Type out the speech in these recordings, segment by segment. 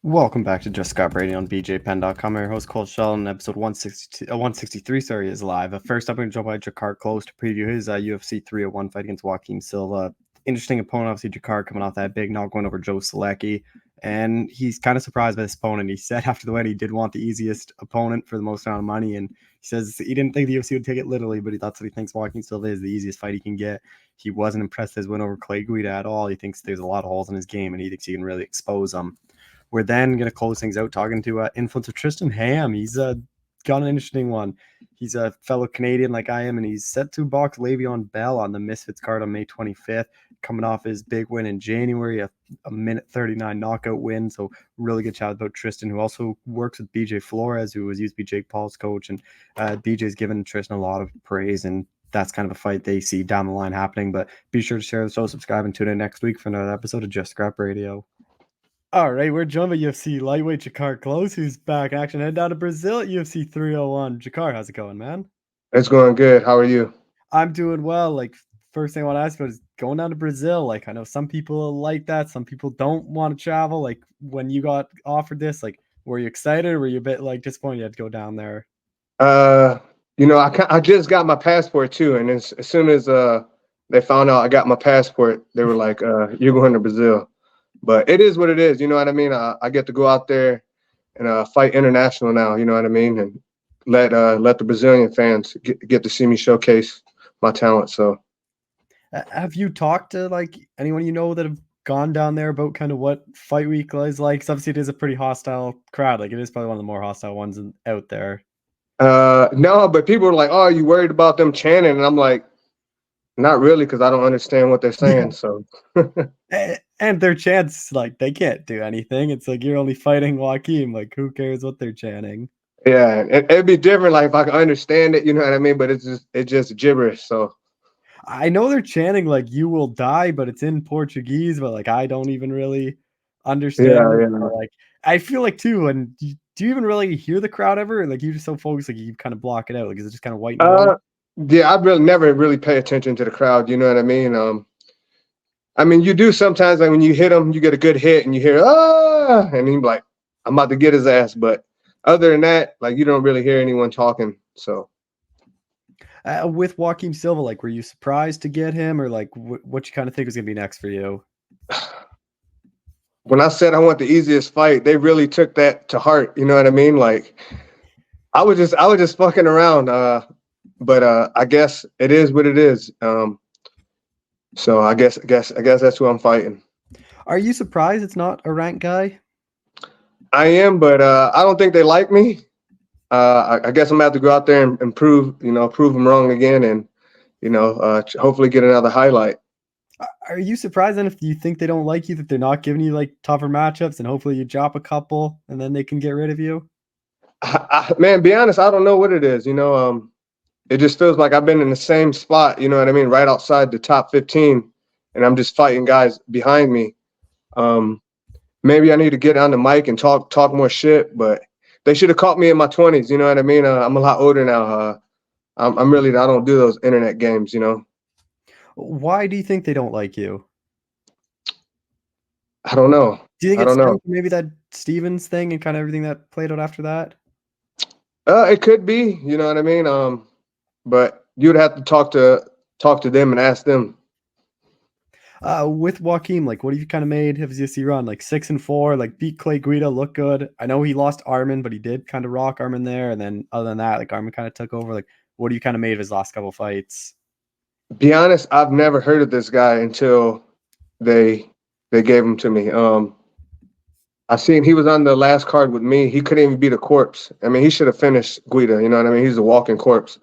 Welcome back to Just Scott Brady on BJPenn.com. I'm your host, Cole Shelton. Episode 163 is live. First up, I'm going to jump by Drakkar Klose to preview his UFC 301 fight against Joaquim Silva. Interesting opponent, obviously, Drakkar coming off that big knock going over Joe Solecki. And he's kind of surprised by this opponent. He said after the win he did want the easiest opponent for the most amount of money. And he says he didn't think the UFC would take it literally, but that's what he thinks Joaquim Silva is the easiest fight he can get. He wasn't impressed with his win over Clay Guida at all. He thinks there's a lot of holes in his game, and he thinks he can really expose them. We're then going to close things out talking to influencer Tristan Hamm. He's got an interesting one. He's a fellow Canadian like I am, and he's set to box Le'Veon Bell on the Misfits card on May 25th, coming off his big win in January, a minute 39 knockout win. So really good chat about Tristan, who also works with BJ Flores, who was used to be Jake Paul's coach. And BJ's given Tristan a lot of praise, and that's kind of a fight they see down the line happening. But be sure to share the show, subscribe, and tune in next week for another episode of Just Scrap Radio. All right, we're joined by UFC lightweight Drakkar Klose, who's back in action. Head down to Brazil at UFC 301. Drakkar, how's it going, man? It's going good. How are you? I'm doing well. Like, first thing I want to ask about is going down to Brazil. Like, I know some people like that. Some people don't want to travel. Like, when you got offered this, like, were you excited or were you a bit, like, disappointed you had to go down there? I just got my passport, too. And as soon as they found out I got my passport, they were like, you're going to Brazil. But it is what it is, you know what I mean? I get to go out there and fight international now, you know what I mean? And let the Brazilian fans get to see me showcase my talent. So, have you talked to like anyone you know that have gone down there about kind of what fight week is like? Because obviously it is a pretty hostile crowd. Like it is probably one of the more hostile ones out there. No, but people are like, "Oh, are you worried about them chanting?" And I'm like, not really, because I don't understand what they're saying. So. And their chants, like, they can't do anything. It's like you're only fighting Joaquim. Like, who cares what they're chanting? Yeah, it'd be different, like, if I could understand it, you know what I mean? But it's just gibberish, so. I know they're chanting, like, you will die, but it's in Portuguese, but, like, I don't even really understand it. Yeah. Like, I feel like, too, and do you even really hear the crowd ever? Or, like, you're just so focused, like, you kind of block it out. Like, is it just kind of white noise? Yeah, I really never really pay attention to the crowd, you know what I mean? I mean, you do sometimes, like when you hit them, you get a good hit and you hear, and you're like, I'm about to get his ass. But other than that, like, you don't really hear anyone talking. So, with Joaquim Silva, like, were you surprised to get him, or like, what you kind of think was gonna be next for you? When I said I want the easiest fight, they really took that to heart. You know what I mean? Like, I was just fucking around. But I guess it is what it is. So I guess that's who I'm fighting. Are you surprised it's not a ranked guy? I am, but I don't think they like me. I guess I'm gonna have to go out there and prove them wrong again, and hopefully get another highlight. Are you surprised then if you think they don't like you that they're not giving you like tougher matchups, and hopefully you drop a couple and then they can get rid of you? Man, be honest, I don't know what it is. It just feels like I've been in the same spot, you know what I mean, right outside the top 15, and I'm just fighting guys behind me. Maybe I need to get on the mic and talk more shit, but they should have caught me in my 20s, you know what I mean? I'm a lot older now. I don't do those internet games, you know. Why do you think they don't like you? I don't know. Do you think it's maybe that Stevens thing and kind of everything that played out after that? It could be, you know what I mean? But you'd have to talk to them and ask them. With Joaquim, like, what have you kind of made his UFC run? Like 6-4, like beat Clay Guida, look good. I know he lost Armin, but he did kind of rock Armin there. And then other than that, like Armin kind of took over. Like, what do you kind of made of his last couple fights? Be honest, I've never heard of this guy until they gave him to me. I seen he was on the last card with me. He couldn't even beat a corpse. I mean, he should have finished Guida. You know what I mean? He's a walking corpse.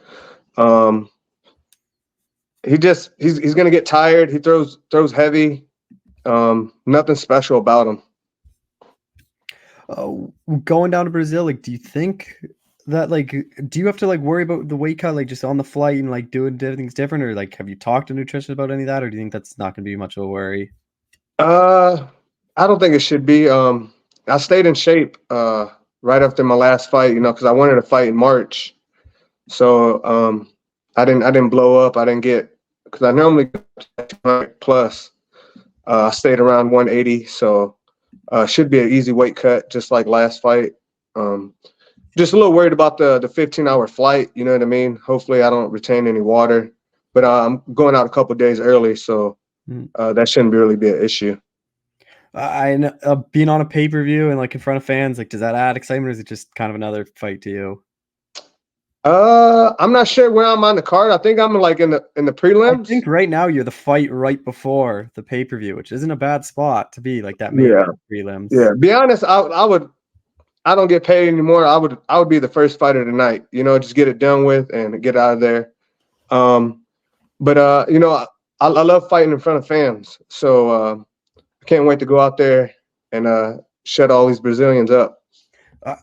He's gonna get tired. He throws heavy. Nothing special about him. Going down to Brazil, like, do you think that, like, do you have to like worry about the weight cut, like just on the flight and like doing things different, or like have you talked to nutritionists about any of that, or do you think that's not gonna be much of a worry? I don't think it should be. I stayed in shape right after my last fight, because I wanted to fight in March. So I didn't blow up. I didn't get, because I normally get 200 plus. I stayed around 180. So Should be an easy weight cut, just like last fight. Just a little worried about the 15-hour flight. You know what I mean? Hopefully, I don't retain any water. But I'm going out a couple days early, so that shouldn't really be an issue. I know, being on a pay-per-view and like in front of fans, like, does that add excitement, or is it just kind of another fight to you? I'm not sure where I'm on the card. I think I'm like in the prelims. I think right now you're the fight right before the pay-per-view, which isn't a bad spot to be, like that main Yeah. event prelims. Yeah. Be honest, I don't get paid anymore. I would be the first fight of the night. You know, just get it done with and get out of there. But you know, I love fighting in front of fans. So I can't wait to go out there and shut all these Brazilians up.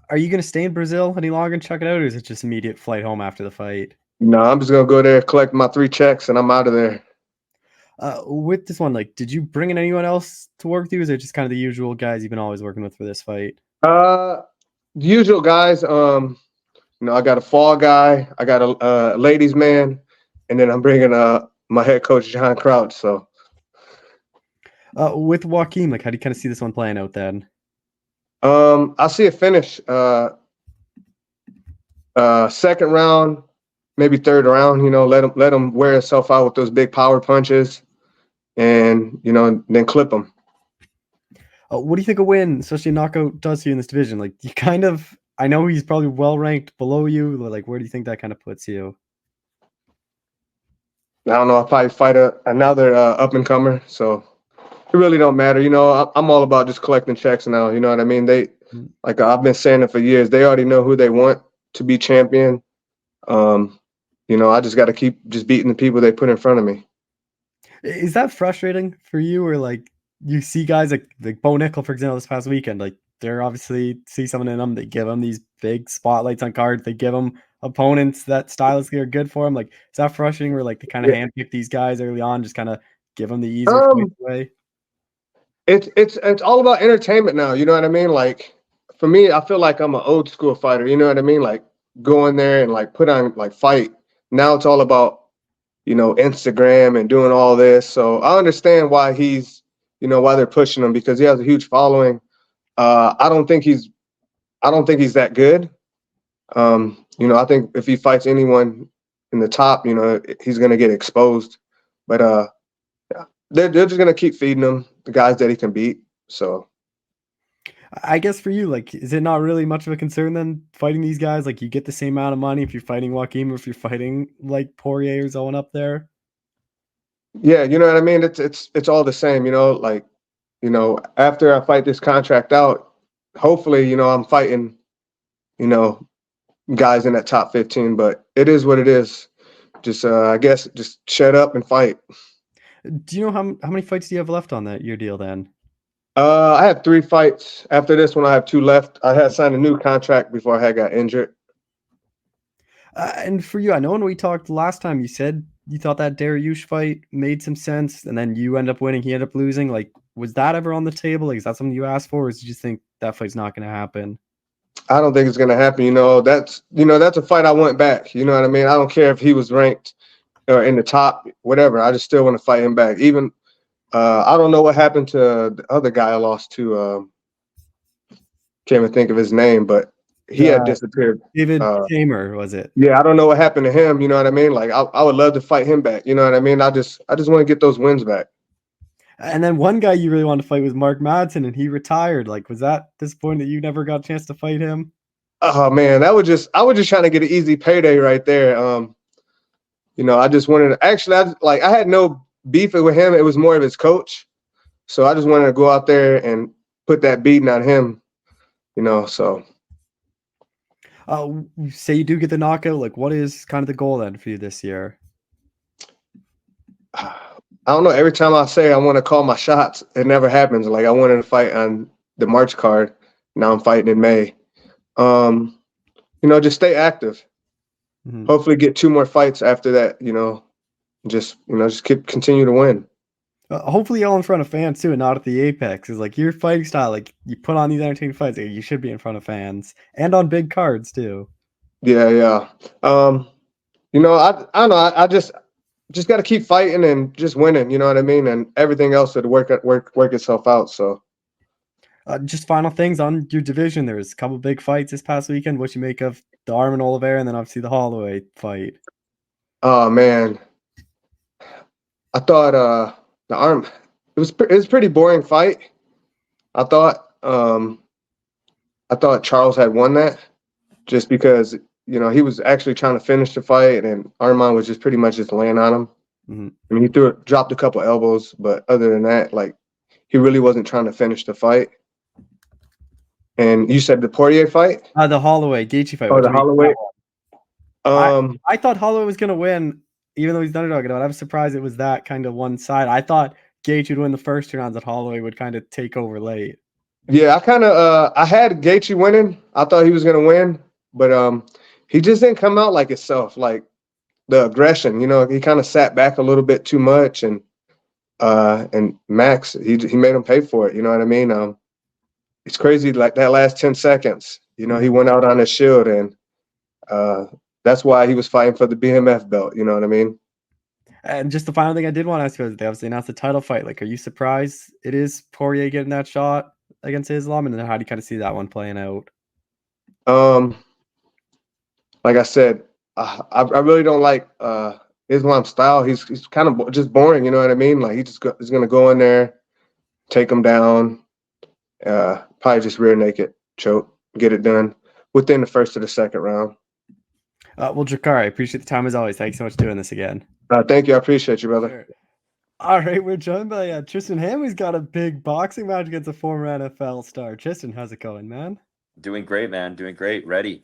Are you going to stay in Brazil any longer and check it out, or is it just immediate flight home after the fight? No, I'm just gonna go there, collect my 3 checks, and I'm out of there. With this one, like, did you bring in anyone else to work with you? Or is it just kind of the usual guys you've been always working with for this fight? The usual guys. You know, I got a fall guy, I got a ladies man, and then I'm bringing my head coach John Crouch. So with Joaquin, like, how do you kind of see this one playing out then? I see a finish. Second round, maybe third round. You know, let him wear himself out with those big power punches, and you know, then clip him. What do you think a win, especially a knockout, does to you in this division? Like, you kind of, I know he's probably well ranked below you. Like, where do you think that kind of puts you? I don't know. I'll probably fight another up and comer. So it really don't matter. You know, I'm all about just collecting checks now. You know what I mean? Like I've been saying it for years. They already know who they want to be champion. You know, I just got to keep just beating the people they put in front of me. Is that frustrating for you, or like you see guys like Bo Nickel, for example, this past weekend? Like, they're obviously see someone in them. They give them these big spotlights on cards. They give them opponents that stylistically are good for them. Like, is that frustrating? Where like they kind of handpick these guys early on, just kind of give them the easier way? It's all about entertainment now. You know what I mean? Like for me, I feel like I'm an old school fighter. You know what I mean? Like go in there and like put on like fight. Now it's all about, you know, Instagram and doing all this. So I understand why why they're pushing him, because he has a huge following. I don't think he's that good. You know, I think if he fights anyone in the top, you know, he's gonna get exposed. But yeah, they're just gonna keep feeding him the guys that he can beat. So I guess for you, like, is it not really much of a concern then fighting these guys? Like, you get the same amount of money if you're fighting Joaquin or if you're fighting like Poirier or someone up there. yeah, you know what I mean? It's all the same, you know, like, you know, after I fight this contract out, hopefully, you know, I'm fighting, you know, guys in that top 15, but it is what it is. Just I guess just shut up and fight. Do you know how many fights do you have left on that year deal then? I have 3 fights. After this one, I have 2 left. I had signed a new contract before I got injured. And for you, I know when we talked last time, you said you thought that Dariush fight made some sense, and then you end up winning, he ended up losing. Like, was that ever on the table? Like, is that something you asked for, or did you just think that fight's not going to happen? I don't think it's going to happen. You know, that's a fight I want back. You know what I mean? I don't care if he was ranked or in the top, whatever. I just still want to fight him back. Even I don't know what happened to the other guy I lost to. Can't even think of his name, but he had disappeared. David Tamer, was it? Yeah, I don't know what happened to him. You know what I mean? Like I would love to fight him back. You know what I mean? I just want to get those wins back. And then one guy you really wanted to fight was Mark Madsen, and he retired. Like, was that disappointing that you never got a chance to fight him? Oh man, I was just trying to get an easy payday right there. You know, I just wanted to actually I had no beef with him. It was more of his coach. So I just wanted to go out there and put that beating on him, you know, so. Say you do get the knockout, like, what is kind of the goal then for you this year? I don't know. Every time I say I want to call my shots, it never happens. Like I wanted to fight on the March card. Now I'm fighting in May. You know, just stay active. Mm-hmm. Hopefully get 2 more fights after that, you know, just continue to win. Hopefully all in front of fans too, and not at the Apex. Is like your fighting style, like you put on these entertaining fights, like, you should be in front of fans and on big cards too. Yeah. You know, I don't know. I just got to keep fighting and just winning. You know what I mean? And everything else would work itself out. So. Just final things on your division. There was a couple big fights this past weekend. What you make of the Arm and Oliveira, and then obviously the Holloway fight? Oh man, I thought the arm it was a pretty boring fight. I thought I thought Charles had won that just because he was actually trying to finish the fight, and Armand was just pretty much just laying on him. Mm-hmm. I mean, dropped a couple elbows, but other than that, like he really wasn't trying to finish the fight. And you said the Poirier fight? The Holloway Gaethje fight. Oh, the Holloway. I thought Holloway was gonna win, even though he's the underdog. I was surprised it was that kind of one side. I thought Gaethje would win the first two rounds, that Holloway would kind of take over late. Yeah, I had Gaethje winning. I thought he was gonna win, but he just didn't come out like himself. Like the aggression, he kind of sat back a little bit too much, and Max, he made him pay for it. You know what I mean? It's crazy. Like that last 10 seconds, he went out on his shield, and that's why he was fighting for the BMF belt. You know what I mean? And just the final thing I did want to ask you is they obviously announced the title fight. Like, are you surprised it is Poirier getting that shot against Islam? And then how do you kind of see that one playing out? Like I said, I really don't like Islam's style. He's kind of just boring. You know what I mean? Like he's gonna go in there, take him down, probably just rear naked choke, get it done within the first or the second round. Well, Drakkar, I appreciate the time as always. Thanks so much for doing this again. Thank you. I appreciate you, brother. Sure. All right, we're joined by Tristan Hamm. He's got a big boxing match against a former NFL star. Tristan, how's it going, man? Doing great, man. Doing great. Ready.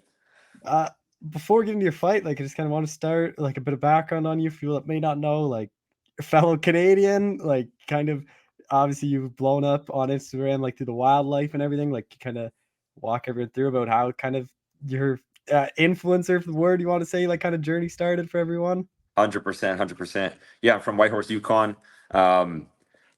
Before getting to your fight, like I just kind of want to start like a bit of background on you for people that may not know, like fellow Canadian, like kind of obviously you've blown up on Instagram, like through the wildlife and everything. Like you kind of walk everyone through about how kind of your influencer, for the word you want to say, like kind of journey started for everyone. 100%, 100%. Yeah, I'm from Whitehorse, Yukon.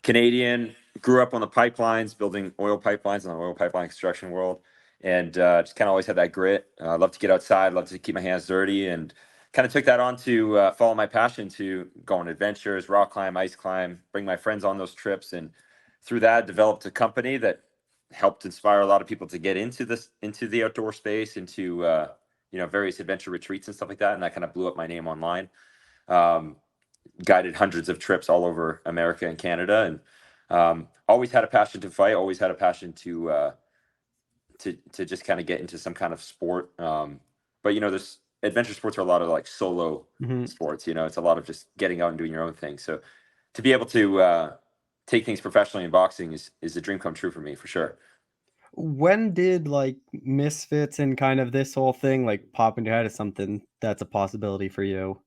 Canadian, grew up on the pipelines, building oil pipelines in the oil pipeline construction world, and just kind of always had that grit. Love to get outside, love to keep my hands dirty, and kind of took that on to follow my passion to go on adventures, rock climb, ice climb, bring my friends on those trips, and through that developed a company that helped inspire a lot of people to get into the outdoor space, into various adventure retreats and stuff like that, and that kind of blew up my name online. Guided hundreds of trips all over America and Canada, and always had a passion to fight, always had a passion to just kind of get into some kind of sport. But there's adventure sports are a lot of like solo sports. It's a lot of just getting out and doing your own thing. So to be able to take things professionally in boxing is a dream come true for me, for sure. When did like Misfits and kind of this whole thing like pop into your head as something that's a possibility for you?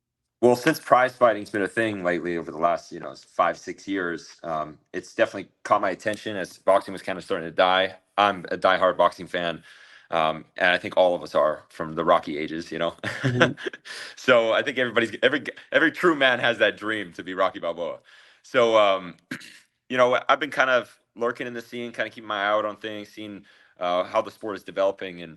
Well, since prize fighting's been a thing lately over the last 5-6 years, it's definitely caught my attention as boxing was kind of starting to die. I'm a diehard boxing fan, and I think all of us are from the Rocky ages. So I think every true man has that dream to be Rocky Balboa. So I've been kind of lurking in the scene, kind of keeping my eye out on things, seeing how the sport is developing, and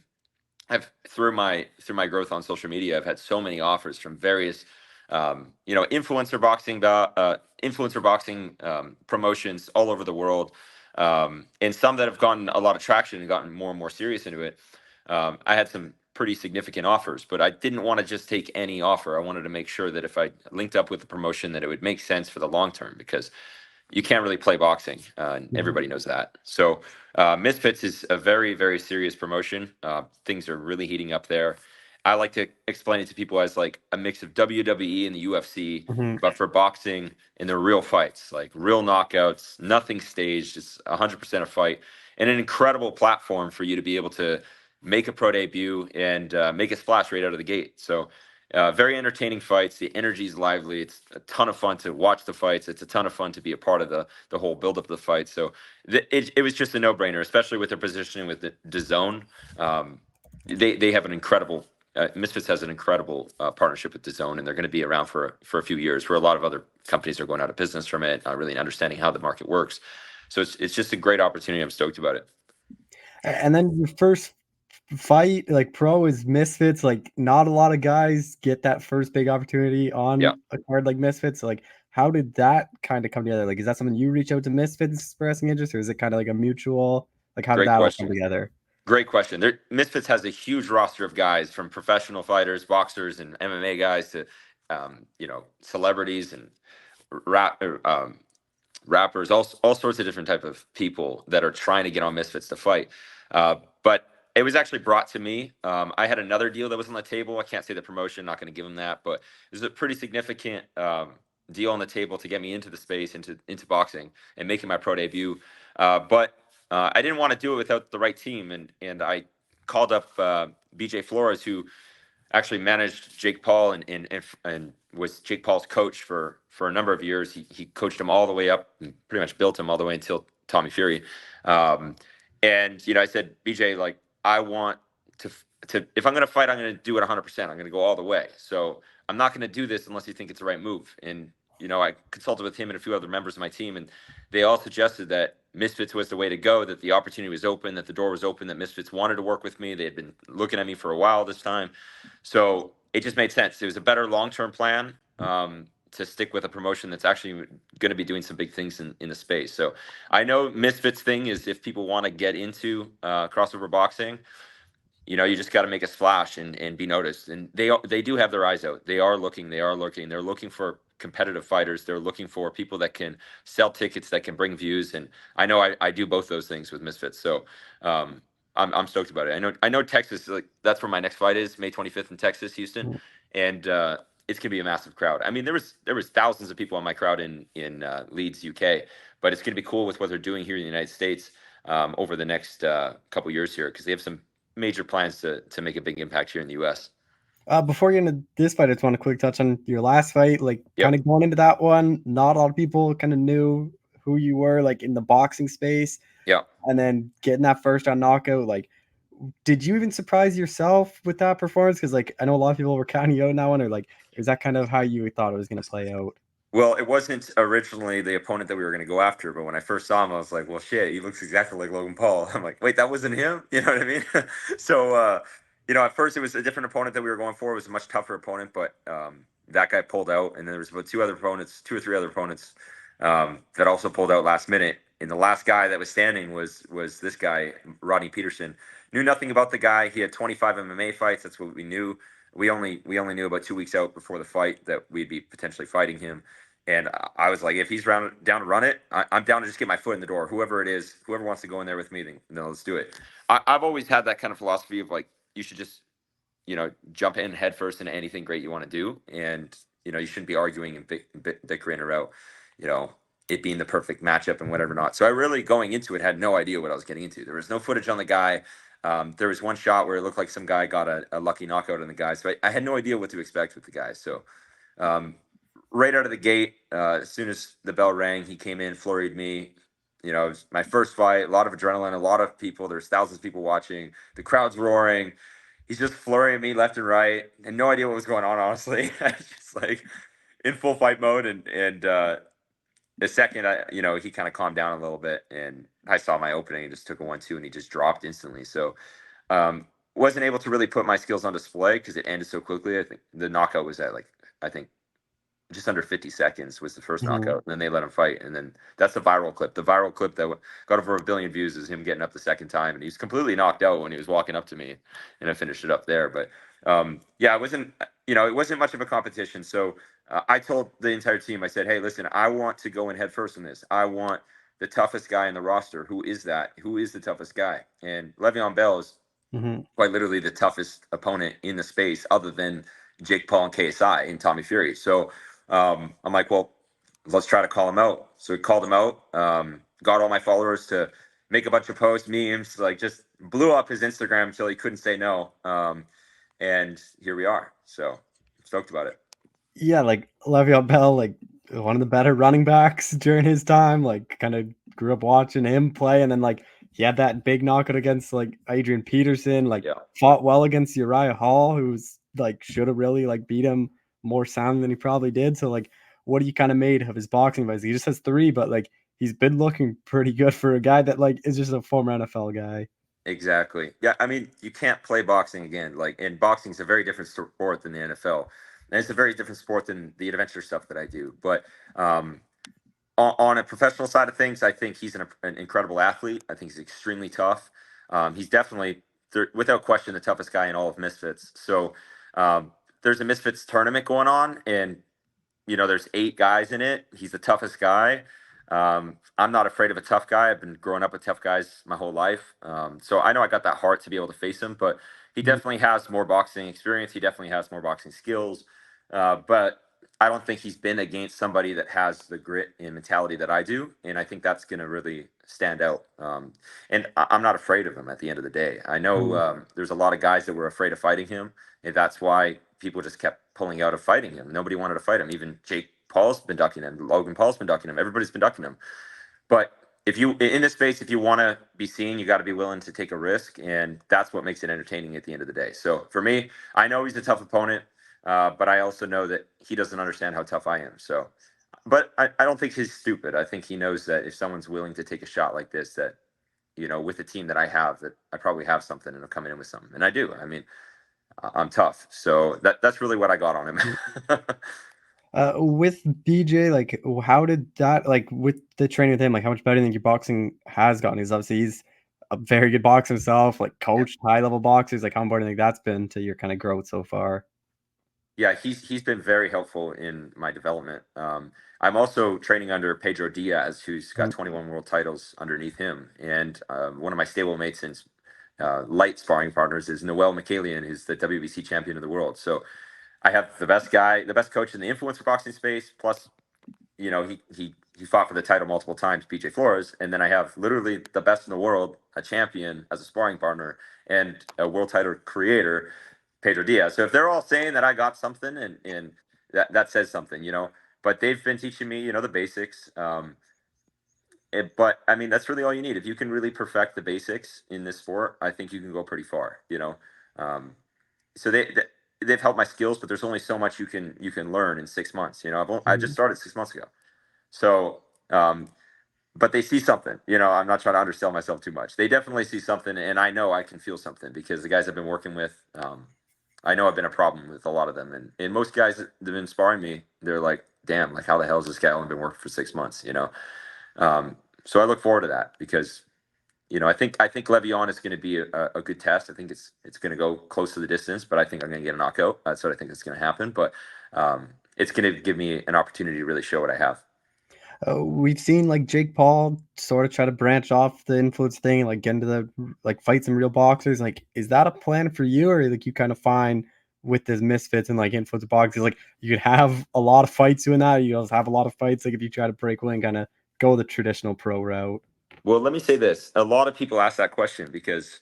I've through my growth on social media, I've had so many offers from various influencer boxing promotions all over the world, and some that have gotten a lot of traction and gotten more and more serious into it. I had some pretty significant offers, but I didn't want to just take any offer. I wanted to make sure that if I linked up with the promotion, that it would make sense for the long term, because you can't really play boxing, and everybody knows that. So Misfits is a very, very serious promotion. Things are really heating up there. I like to explain it to people as like a mix of WWE and the UFC, but for boxing, and they're real fights, like real knockouts, nothing staged. It's 100% a fight, and an incredible platform for you to be able to make a pro debut and make a splash right out of the gate. So very entertaining fights. The energy is lively. It's a ton of fun to watch the fights. It's a ton of fun to be a part of the whole build-up of the fight. So it was just a no-brainer, especially with their positioning with the DAZN. They have an incredible Misfits has an incredible partnership with DAZN, and they're going to be around for a few years, where a lot of other companies are going out of business from it, not really understanding how the market works. So it's just a great opportunity. I'm stoked about it. And then your first fight, like pro, is Misfits. Like not a lot of guys get that first big opportunity on a card like Misfits. Like how did that kind of come together? Like is that something you reach out to Misfits expressing interest, or is it kind of like a mutual Like, how did Great that all come question. together? Great question. Misfits has a huge roster of guys from professional fighters, boxers, and MMA guys to, celebrities and rap, rappers, all sorts of different type of people that are trying to get on Misfits to fight. But it was actually brought to me. I had another deal that was on the table. I can't say the promotion, not going to give them that, but it was a pretty significant deal on the table to get me into the space, into boxing, and making my pro debut. But I didn't want to do it without the right team, and I called up BJ Flores, who actually managed Jake Paul and was Jake Paul's coach for a number of years. He coached him all the way up and pretty much built him all the way until Tommy Fury. And I said, BJ, like, I want to if I'm going to fight, I'm going to do it 100%. I'm going to go all the way. So I'm not going to do this unless you think it's the right move. And I consulted with him and a few other members of my team, and they all suggested that Misfits was the way to go, that the opportunity was open, that the door was open, that Misfits wanted to work with me. They had been looking at me for a while this time. So it just made sense. It was a better long-term plan to stick with a promotion that's actually going to be doing some big things in the space. So I know Misfits thing is, if people want to get into crossover boxing, you just got to make a splash and be noticed. And they do have their eyes out. They are looking. They're looking for competitive fighters. They're looking for people that can sell tickets, that can bring views. And I know I do both those things with Misfits. So I'm stoked about it. I know Texas, like, that's where my next fight is, May 25th in Texas, Houston, and it's gonna be a massive crowd. I mean, there was thousands of people on my crowd in Leeds, UK, but it's gonna be cool with what they're doing here in the United States over the next couple years here, because they have some major plans to make a big impact here in the U.S. Before getting into this fight, I just want to quick touch on your last fight. Like, Yep. kind of going into that one, not a lot of people kind of knew who you were, like, in the boxing space. Yeah. And then getting that first round knockout, like, did you even surprise yourself with that performance? Because, like, I know a lot of people were counting you out in that one, or like, is that kind of how you thought it was going to play out? Well, it wasn't originally the opponent that we were going to go after, but when I first saw him, I was like, well, shit, he looks exactly like Logan Paul. I'm like, wait, that wasn't him? You know what I mean? So, at first it was a different opponent that we were going for. It was a much tougher opponent, but that guy pulled out. And then there was about two or three other opponents that also pulled out last minute. And the last guy that was standing was this guy, Rodney Peterson. Knew nothing about the guy. He had 25 MMA fights. That's what we knew. We only knew about 2 weeks out before the fight that we'd be potentially fighting him. And I was like, if he's down to run it, I'm down to just get my foot in the door. Whoever it is, whoever wants to go in there with me, then let's do it. I've always had that kind of philosophy of, like, you should just, jump in head first into anything great you want to do. And, you shouldn't be arguing and bickering about, it being the perfect matchup and whatever not. So I really, going into it, had no idea what I was getting into. There was no footage on the guy. There was one shot where it looked like some guy got a lucky knockout on the guy. So I had no idea what to expect with the guy. So, right out of the gate, as soon as the bell rang, he came in, flurried me. It was my first fight, a lot of adrenaline, a lot of people. There's thousands of people watching. The crowd's roaring. He's just flurrying me left and right. And no idea what was going on, honestly. I was just, like, in full fight mode. And the second, he kind of calmed down a little bit. And I saw my opening and just took a 1-2, and he just dropped instantly. So wasn't able to really put my skills on display because it ended so quickly. I think the knockout was at, like, just under 50 seconds was the first knockout, and then they let him fight. And then that's the viral clip. The viral clip that got over 1 billion views is him getting up the second time, and he was completely knocked out when he was walking up to me, and I finished it up there. But it wasn't much of a competition. So I told the entire team, I said, hey, listen, I want to go in head first in this. I want the toughest guy in the roster. Who is that? Who is the toughest guy? And Le'Veon Bell is quite literally the toughest opponent in the space, other than Jake Paul and KSI and Tommy Fury. So I'm like, well, let's try to call him out. So we called him out, got all my followers to make a bunch of posts, memes, like, just blew up his Instagram until he couldn't say no. And here we are. So stoked about it. Yeah, like, Le'Veon Bell, like, one of the better running backs during his time. Like, kind of grew up watching him play, and then, like, he had that big knockout against, like, Adrian Peterson. Like, fought well against Uriah Hall, who's, like, should have really, like, beat him more sound than he probably did. So, like, what do you kind of made of his boxing advice? He just has 3, but, like, he's been looking pretty good for a guy that, like, is just a former NFL guy. Exactly. Yeah, I mean, you can't play boxing again. Like, and boxing is a very different sport than the NFL. And it's a very different sport than the adventure stuff that I do. But On a professional side of things, I think he's an incredible athlete. I think he's extremely tough. He's definitely, without question, the toughest guy in all of Misfits. So um, there's a Misfits tournament going on, and there's 8 guys in it. He's the toughest guy. I'm not afraid of a tough guy. I've been growing up with tough guys my whole life. So I know I got that heart to be able to face him, but he definitely has more boxing experience. He definitely has more boxing skills. But I don't think he's been against somebody that has the grit and mentality that I do. And I think that's going to really stand out. And I'm not afraid of him at the end of the day. I know there's a lot of guys that were afraid of fighting him. And that's why people just kept pulling out of fighting him. Nobody wanted to fight him. Even Jake Paul's been ducking him. Logan Paul's been ducking him. Everybody's been ducking him. But if you in this space, if you want to be seen, you got to be willing to take a risk, and that's what makes it entertaining at the end of the day. So for me, I know he's a tough opponent, but I also know that he doesn't understand how tough I am. So, but I don't think he's stupid. I think he knows that if someone's willing to take a shot like this, that with the team that I have, that I probably have something and I'm coming in with something, and I do. I mean, I'm tough. So that's really what I got on him. With BJ, like, how did that, like, with the training with him, like, how much better do you think your boxing has gotten? He's a very good boxer himself, like, coached high-level boxers. Like, how important do you think that's been to your kind of growth so far? Yeah, he's been very helpful in my development. I'm also training under Pedro Diaz, who's got 21 world titles underneath him, and one of my stablemates and light sparring partners is Noel Mikhailian, who's the WBC champion of the world. So I have the best guy, the best coach in the influencer boxing space. Plus, he fought for the title multiple times, PJ Flores, and then I have literally the best in the world, a champion as a sparring partner, and a world title creator, Pedro Diaz. So if they're all saying that I got something, and that says something. But they've been teaching me, the basics. But I mean, that's really all you need. If you can really perfect the basics in this sport, I think you can go pretty far. So they've helped my skills, but there's only so much you can learn in 6 months. I just started 6 months ago. So, but they see something. I'm not trying to undersell myself too much. They definitely see something, and I know I can feel something because the guys I've been working with, I know I've been a problem with a lot of them, and most guys that have been sparring me, they're like, "Damn, like how the hell has this guy only been working for 6 months?" So I look forward to that because I think Le'Veon is going to be a good test. I think it's going to go close to the distance, but I think I'm going to get a knockout. That's what I think is going to happen. But it's going to give me an opportunity to really show what I have. We've seen like Jake Paul sort of try to branch off the influence thing, like get into the like fight some real boxers. Like, is that a plan for you, or like you kind of find with this misfits and like influence boxers, like you could have a lot of fights doing that. You also have a lot of fights like if you try to break away and kind of go the traditional pro route. Well, let me say this. A lot of people ask that question because,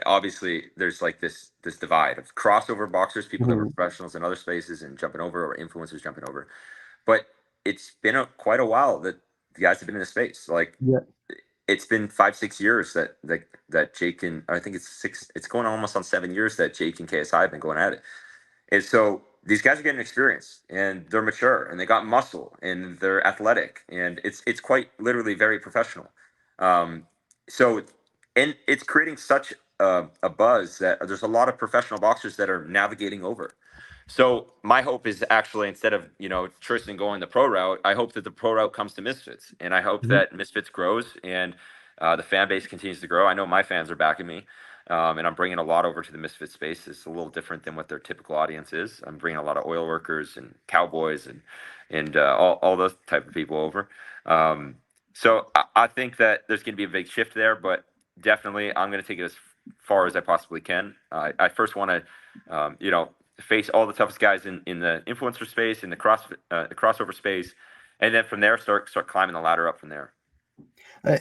obviously there's like this divide of crossover boxers, people that were Mhm. professionals in other spaces and jumping over, or influencers jumping over. But it's been quite a while that the guys have been in the space. Like Yeah. it's been 5-6 years that Jake and I think it's 6. It's going almost on 7 years that Jake and KSI have been going at it. And so these guys are getting experience and they're mature and they got muscle and they're athletic and it's quite literally very professional. Um, so and it's creating such a buzz that there's a lot of professional boxers that are navigating over. So my hope is actually instead of Tristan going the pro route, I hope that the pro route comes to Misfits, and I hope Mhm. that Misfits grows and the fan base continues to grow. I know my fans are backing me, and I'm bringing a lot over to the Misfit space. It's a little different than what their typical audience is. I'm bringing a lot of oil workers and cowboys and all those type of people over. So I think that there's going to be a big shift there, but definitely I'm going to take it as far as I possibly can. I first want to, face all the toughest guys in the influencer space, in the crossover space, and then from there start climbing the ladder up from there.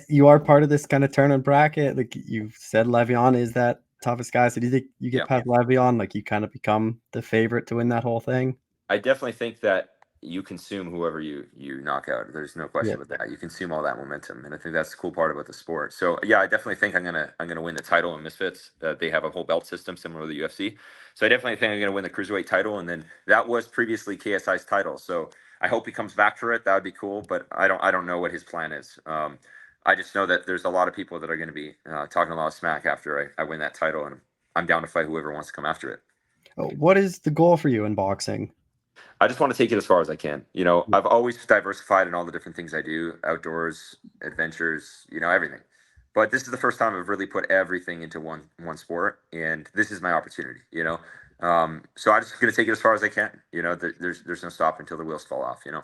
You are part of this kind of tournament bracket. Like you said, Le'Veon is that toughest guy. So do you think you get Yeah. past Le'Veon, like you kind of become the favorite to win that whole thing? I definitely think that you consume whoever you knock out. There's no Yeah. question about that. You consume all that momentum, and I think that's the cool part about the sport. So yeah, I definitely think I'm gonna win the title in Misfits. They have a whole belt system similar to the UFC. So I definitely think I'm gonna win the cruiserweight title, and then that was previously KSI's title. So I hope he comes back for it. That would be cool, but I don't know what his plan is. I just know that there's a lot of people that are going to be talking a lot of smack after I win that title, and I'm down to fight whoever wants to come after it. What is the goal for you in boxing? I just want to take it as far as I can. You know, I've always diversified in all the different things I do, outdoors, adventures, you know, everything. But this is the first time I've really put everything into one sport, and this is my opportunity. You know, so I'm just gonna take it as far as I can. You know, there's no stop until the wheels fall off. You know.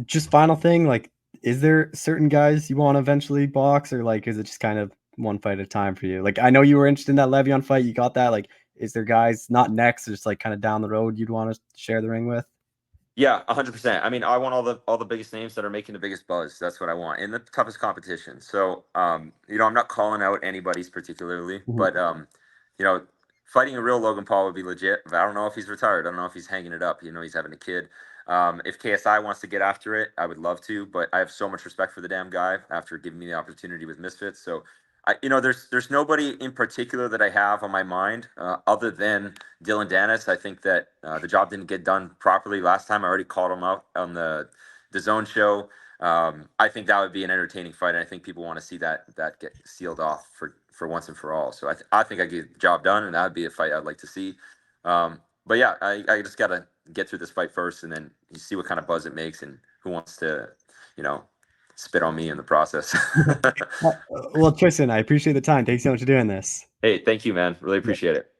Just final thing, like, is there certain guys you want to eventually box, or like, is it just kind of one fight at a time for you? Like, I know you were interested in that Le'Veon fight, you got that. Like, is there guys not next, just like kind of down the road you'd want to share the ring with? Yeah, 100%. I mean, I want all the biggest names that are making the biggest buzz. That's what I want in the toughest competition. So, you know, I'm not calling out anybody's particularly, Mhm. but you know, fighting a real Logan Paul would be legit. But I don't know if he's retired. I don't know if he's hanging it up. You know, he's having a kid. If KSI wants to get after it, I would love to. But I have so much respect for the damn guy after giving me the opportunity with Misfits. So, you know, there's nobody in particular that I have on my mind other than Dylan Dennis. I think that the job didn't get done properly last time. I already called him out on the Zone show. I think that would be an entertaining fight, and I think people want to see that get sealed off for once and for all. So I think I get the job done, and that would be a fight I'd like to see. But yeah, I just gotta get through this fight first, and then you see what kind of buzz it makes, and who wants to, you know, spit on me in the process. Well, Tristan, I appreciate the time. Thanks so much for doing this. Hey, thank you, man. Really appreciate it.